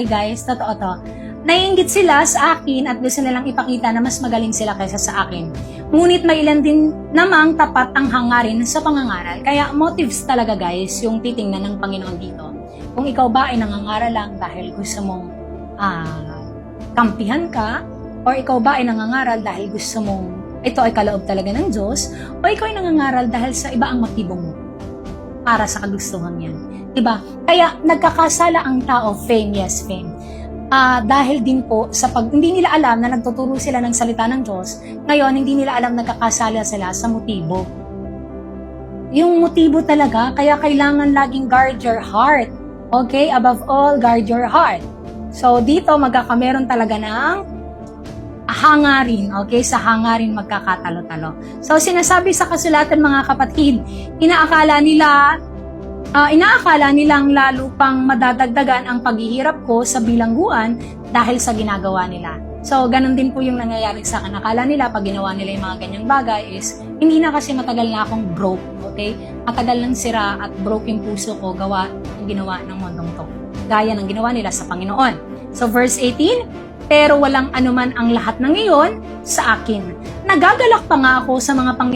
Guys, totoo to. Naiinggit sila sa akin at gusto nilang ipakita na mas magaling sila kaysa sa akin. Ngunit may ilan din namang tapat ang hangarin sa pangangaral. Kaya motives talaga guys, yung titingnan ng Panginoon dito. Kung ikaw ba ay nangangaral lang dahil gusto mong kampihan ka, o ikaw ba ay nangangaral dahil gusto mong ito ay kaloob talaga ng Diyos, o ikaw ay nangangaral dahil sa iba ang motibo mo para sa kagustuhan yan. Diba? Kaya nagkakasala ang tao, fame, yes, fame. Dahil din po sa hindi nila alam na nagtuturo sila ng salita ng Diyos, ngayon hindi nila alam nagkakasala sila sa motibo. Yung motibo talaga, kaya kailangan laging guard your heart. Okay? Above all, guard your heart. So dito magkakameron talaga ng hangarin, okay? Sa hangarin magkakatalo-talo. So sinasabi sa kasulatan mga kapatid, inaakala nilang lalo pang madadagdagan ang paghihirap ko sa bilangguan dahil sa ginagawa nila. So, ganun din po yung nangyayari sa akin. Akala nila, pag ginawa nila yung mga ganyang bagay is, hindi na kasi matagal na akong broke, okay? Matagal nang sira at broke yung puso ko gawa ng ginawa ng mundong to. Gaya ng ginawa nila sa Panginoon. So, verse 18, pero walang anuman ang lahat ng iyon sa akin. Nagagalak pa nga ako sa mga